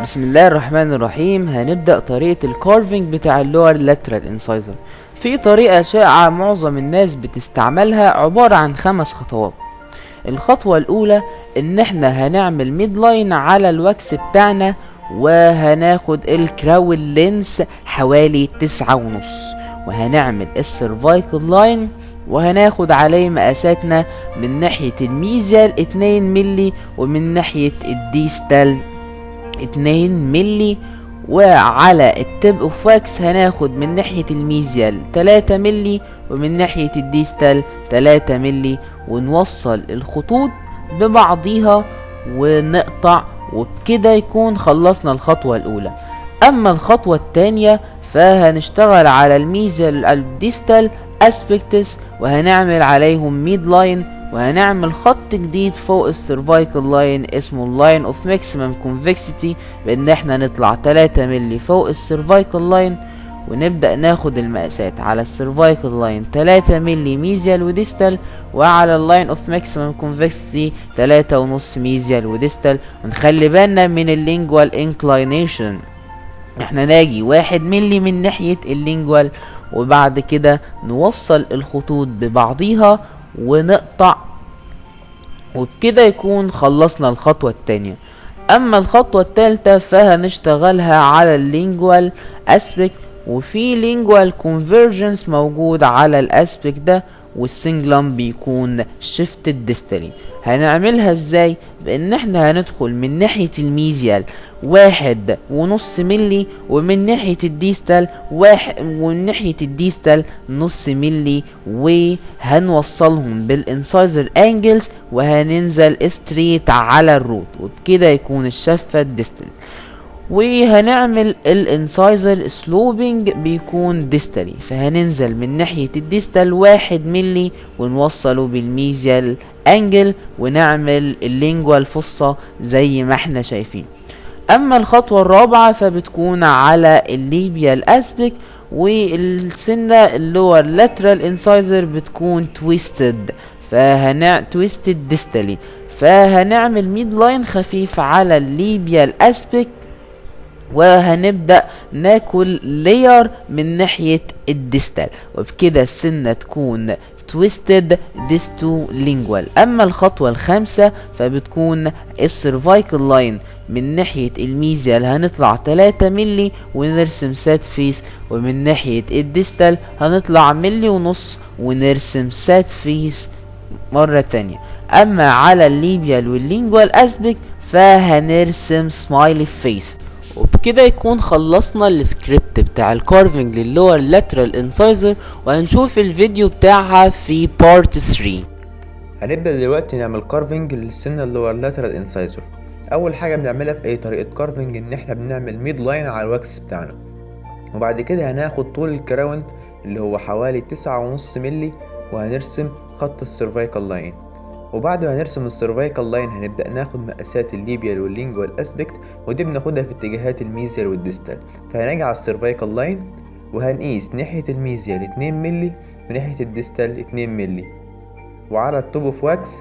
بسم الله الرحمن الرحيم. هنبدأ طريقة الكارفينج بتاع اللور لاترال انسايزر. في طريقة شائعة معظم الناس بتستعملها، عبارة عن 5 خطوات. الخطوة الأولى إن احنا هنعمل ميد لاين على الوكس بتاعنا، وهناخد الكراول لينس حوالي 9.5، وهنعمل السيرفايكل لاين وهناخد عليه مقاساتنا من ناحية الميزيال 2 ملي ومن ناحية الديستال 2 ملي، وعلى التب اوف واكس هناخد من ناحية الميزيال 3 ملي ومن ناحية الديستال 3 ملي، ونوصل الخطوط ببعضيها ونقطع، وبكده يكون خلصنا الخطوة الأولى. أما الخطوة التانية فهنشتغل على الميزيال الديستال اسبكتس، وهنعمل عليهم ميد لاين، وهنعمل خط جديد فوق السيرفايكل لاين اسمه اللاين اوف ماكسيمم كونفكسيتي، بان احنا نطلع 3 ملي فوق السيرفايكل لاين، ونبدأ ناخد المقاسات على السيرفايكل لاين 3 ملي ميزيال وديستال، وعلى اللاين اوف ماكسيمم كونفكسيتي 3.5 ميزيال وديستال. ونخلي بالنا من اللينجوال انكلاينيشن، احنا ناجي 1 ملي من ناحية اللينجوال، وبعد كده نوصل الخطوط ببعضيها ونقطع، وبكده يكون خلصنا الخطوة التانية. اما الخطوة التالتة فهنشتغلها على اللينجوال اسبكت، وفي لينجوال كونفرجنس موجود على الاسبكت ده، والسنجلم بيكون شيفتد ديستالي. هنعملها ازاي؟ بان احنا هندخل من ناحية الميزيال 1.5 ملي، ومن ناحية الديستال ومن ناحية الديستال نص ملي، وهنوصلهم بالانسايزر انجلز، وهننزل استريت على الروت، وبكده يكون الشفة الديستال. وهنعمل الانسايزر سلوبينج بيكون ديستالي، فهننزل من ناحية الديستال 1 ملي ونوصله بالميزيال انجل، ونعمل اللينجوال فصة زي ما احنا شايفين. اما الخطوة الرابعة فبتكون على الليبيال اسبك، والسنة اللور لاترال انسايزر بتكون تويستد، تويستد ديستالي، فهنعمل ميد لاين خفيف على الليبيال اسبك، وهنبدأ ناكل لير من ناحية الديستال، وبكده السنة تكون تويستد ديستو لينجوال. اما الخطوة الخامسة فبتكون السيرفايكل لاين من ناحية الميزيال هنطلع 3 ملي ونرسم سات فيس، ومن ناحية الديستال هنطلع ملي ونص ونرسم سات فيس مرة تانية. اما على الليبيال واللينجوال اسبك فهنرسم سمايلي فيس. وبكده يكون خلصنا السكريبت بتاع الكارفينج للور لاترال انسايزر، وهنشوف الفيديو بتاعها في بارت 3. هنبدأ دلوقتي نعمل كارفينج للسنة اللور لاترال انسايزر. اول حاجة بنعملها في اي طريقة كارفينج ان احنا بنعمل ميد لاين على الواكس بتاعنا، وبعد كده هناخد طول الكراون اللي هو حوالي 9.5 ملي، وهنرسم خط السيرفايكال لاين. وبعد ما نرسم السيرفايكال لاين هنبدأ ناخد مقاسات الليبيال واللينجوال اسبكت، ودي بناخدها في اتجاهات الميزيال والديستال. فهنيجي على السيرفايكال لاين وهنقيس ناحية الميزيال 2 ملي وناحية الديستال 2 ملي، وعلى التوب اوف واكس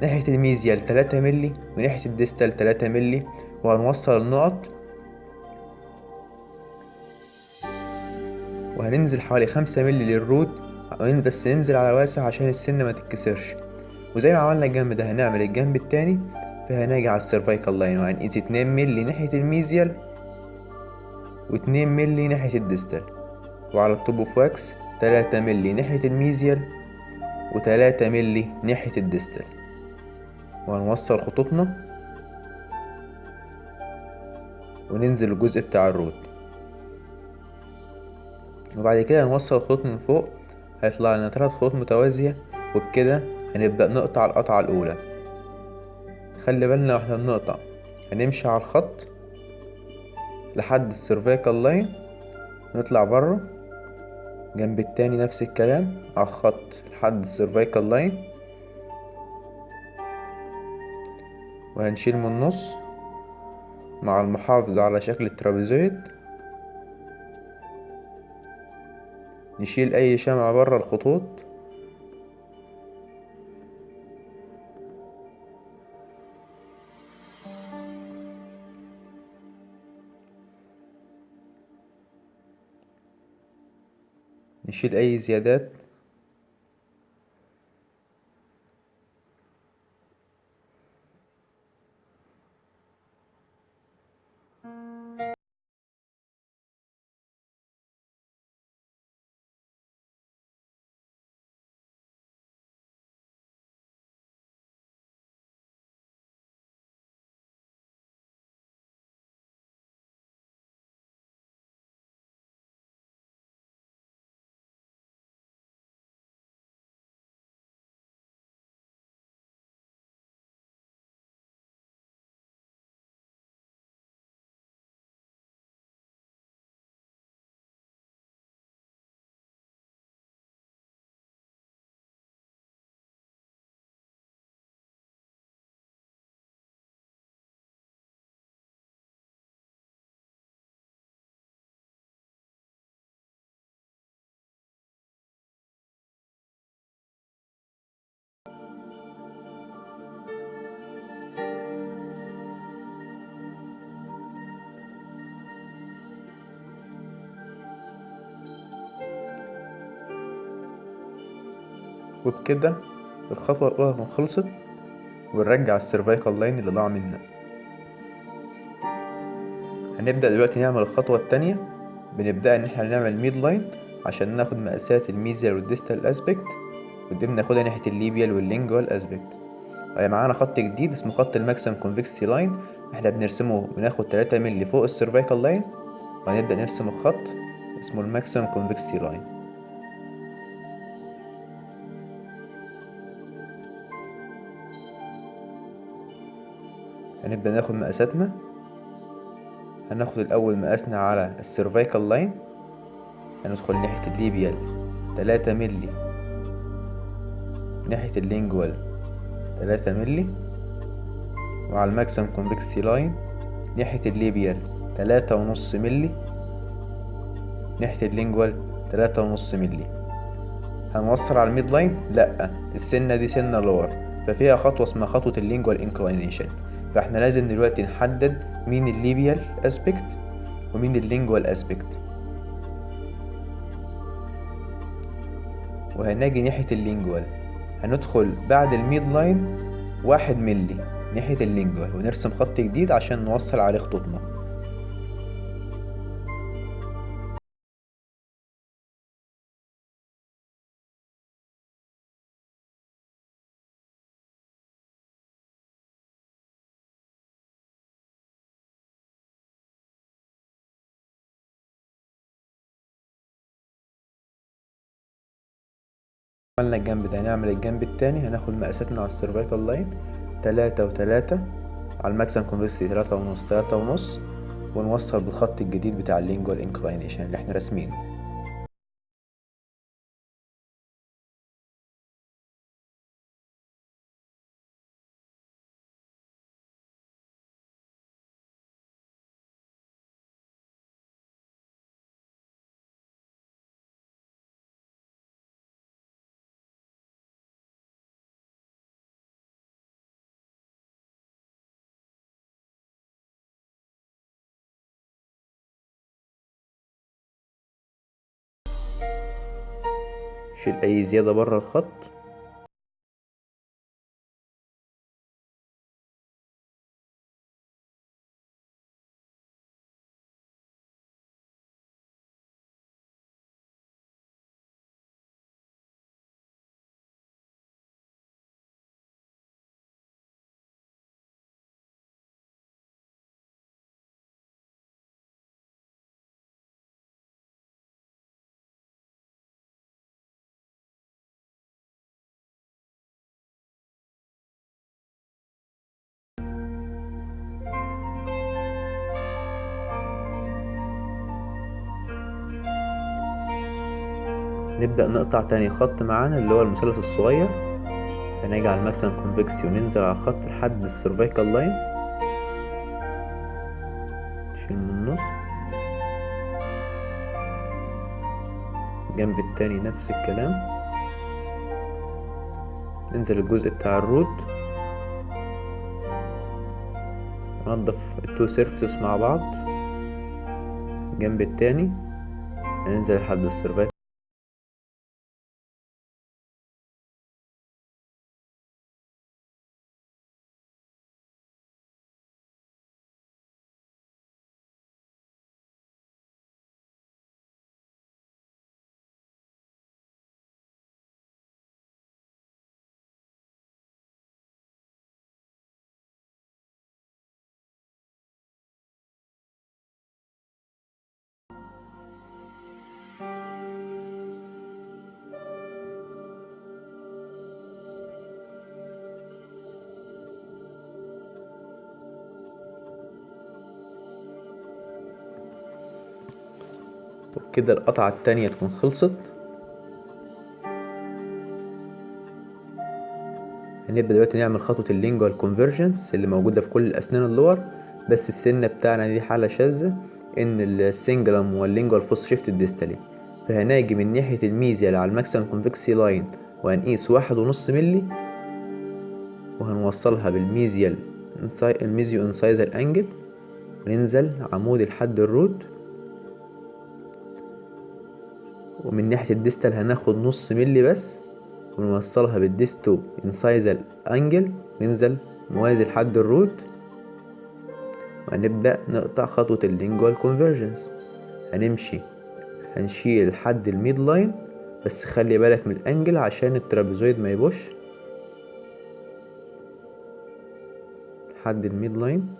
ناحية الميزيال 3 ملي وناحية الديستال 3 ملي، وهنوصل النقط، وهننزل حوالي 5 ملي للروت، بس ننزل على واسع عشان السنة ما تتكسرش. وزي ما عملنا الجنب ده هنعمل الجنب التاني، فهنيجي على السيرفايكال لاين وهنقيس 2 ملي ناحية الميزيال و2 ملي ناحية الديستال، وعلى التوب اوف واكس 3 ملي ناحية الميزيال و3 ملي ناحية الديستال، وهنوصل خطوطنا وننزل الجزء بتاع الروت. وبعد كده هنوصل خطوط من فوق، هيطلع لنا 3 خطوط متوازية، وبكده هنبدأ نقطع القطعة الأولى. خلي بالنا واحنا بنقطع هنمشي على الخط لحد السيرفيكال لاين، نطلع بره جنب التاني نفس الكلام على الخط لحد السيرفيكال لاين، وهنشيل من النص مع المحافظة على شكل الترابيزويد، نشيل أي شمع بره الخطوط، نشيل اي زيادات. وبكده الخطوة الأولى تكون خلصت، ونرجع السيرفايكال لاين اللي ضاع منا. هنبدأ دلوقتي نعمل الخطوة التانية. بنبدأ إن احنا نعمل ميد لاين عشان ناخد مقاسات الميزيال والديستال اسبكت، ودي بناخدها ناحية الليبيال واللينجوال اسبكت. معانا خط جديد اسمه خط الماكسيم كونفكسي لاين، احنا بنرسمه بناخد 3 مللي فوق السيرفايكال لاين، وهنبدأ نرسم الخط اسمه الماكسيم كونفكسي لاين. هنبدأ ناخد مقاساتنا. هناخد الأول مقاسنا على السيرفايكال لاين، هندخل ناحية الليبيال 3 مللي، ناحية اللينجوال 3 مللي، وعلى الماكسيم كونفكسي لاين ناحية الليبيال 3.5 مللي، ناحية اللينجوال 3.5 مللي. هنوصل على الميد لاين؟ لأ، السنة دي سنة لور، ففيها خطوة اسمها خطوة اللينجوال انكلاينيشن، فاحنا لازم دلوقتي نحدد مين الليبيال اسبكت ومين اللينجوال اسبكت. وهنجي ناحية اللينجوال، هندخل بعد الميد لاين 1 مللي ناحية اللينجوال، ونرسم خط جديد عشان نوصل عليه خطوطنا. عملنا الجنب ده، هنعمل الجنب التاني. هناخد مقاساتنا على السيرفايكال لاين 3 و3، على الماكسيم كونفكسي 3.5 3.5، ونوصل بالخط الجديد بتاع اللينجوال انكلاينيشن اللي احنا راسمينه. شيل اي زيادة بره الخط. نبدأ نقطع تاني خط معانا اللي هو المثلث الصغير، هنيجي على الماكسيم كونفكسي وننزل على الخط لحد السيرفايكال لاين، نشيل من النص. الجنب التاني نفس الكلام، ننزل الجزء بتاع الروت، ننضف التو سيرفيسز مع بعض. الجنب التاني هننزل لحد السيرفايكال وبكده القطعة التانية تكون خلصت. هنبدأ دلوقتي نعمل خطوة اللينجوال كونفرجنس اللي موجودة في كل الأسنان اللور، بس السنة بتاعنا دي حالة شاذة إن السنجلم واللينجوال فوس شيفت الديستالي، فهناجي من ناحية الميزيال على الماكسيمم كونفكسي لاين وهنقيس 1.5 ملي، وهنوصلها بالميزيال الميزيو انسايزال انجل، وننزل عمودي لحد الروت، ومن ناحية الديستال هناخد نص ملي بس، ونوصلها بالديستو انسايزال انجل، وننزل موازي لحد الروت، وهنبدأ نقطع خطوة اللينجوال كونفرجنس. هنشيل لحد الميد لاين، بس خلي بالك من الانجل عشان الترابيزويد ما يبوش لحد الميد لاين.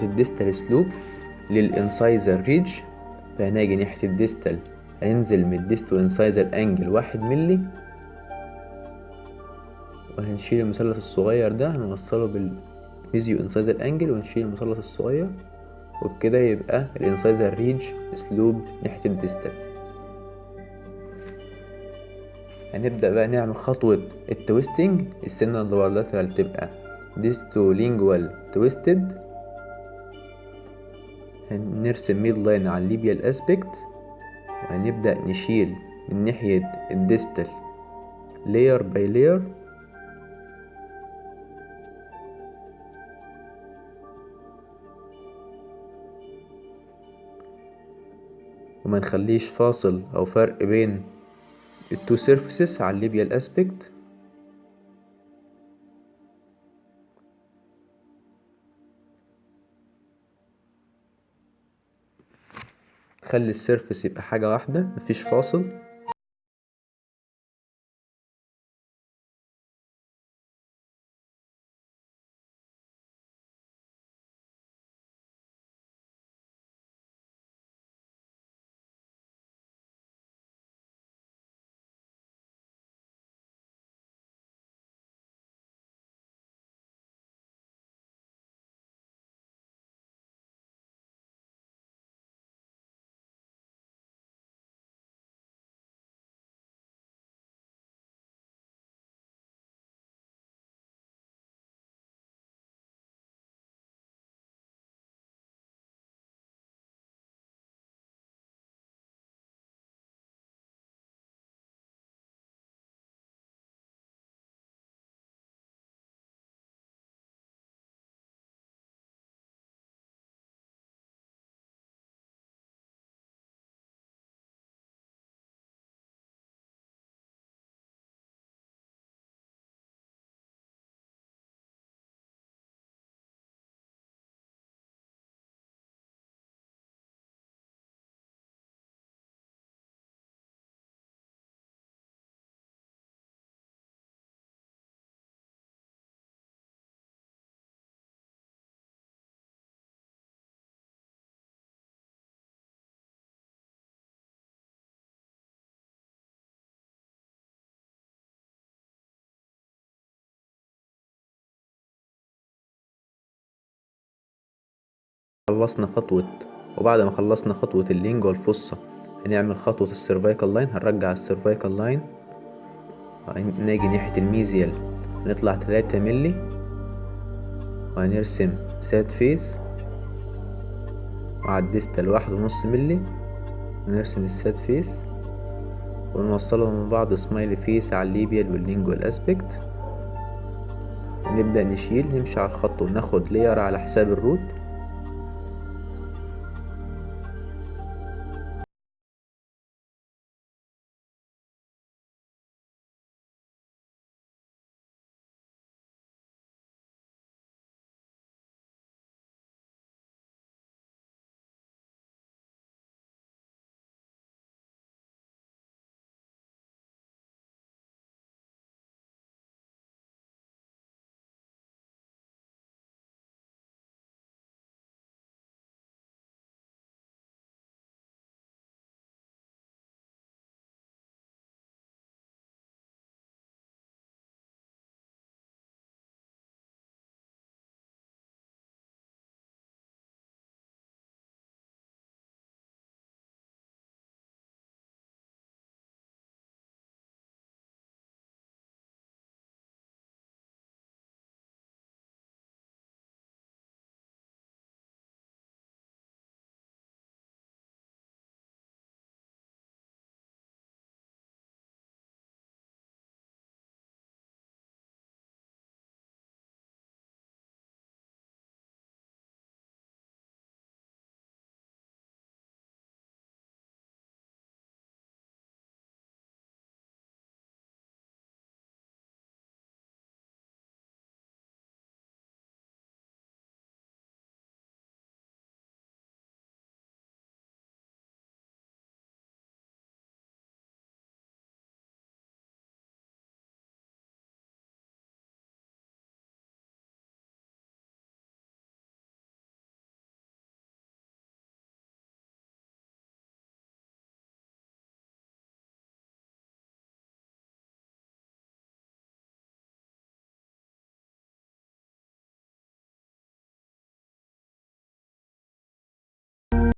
الديستال سلوب للانسايزر ريدج، فهناجي ناحية الديستال هننزل من الديستو انسايزر انجل 1 ملي، وهنشيل المثلث الصغير ده هنوصله بالفيزيو انسايزر انجل، ونشيل المثلث الصغير، وبكده يبقى الانسايزر ريدج سلوبد ناحية الديستال. هنبدأ بقى نعمل خطوة التويستنج. السنة اللي ورا اللاترال تبقى ديستو لينجوال تويستد، هنرسم ميد لاين على الليبيال اسبكت، وهنبدأ نشيل من ناحية الديستال layer by layer، وما نخليش فاصل او فرق بين التو سيرفيسز على الليبيال اسبكت. خلي السيرفيس يبقى حاجة واحدة مفيش فاصل. خلصنا خطوة وبعد ما خلصنا خطوة اللينجوا الفصة هنعمل خطوة السيرفايكال لاين. هنرجع السيرفايكال لاين، نيجي ناحية الميزيال نطلع 3 ملي وهنرسم ساد فيس، وعلى الديستال 1.5 ملي ونرسم الساد فيس ونوصلهم من بعض سمايلي فيس على الليبيال واللينجوال اسبكت. ونبدأ نمشي على الخط وناخد لير على حساب الروت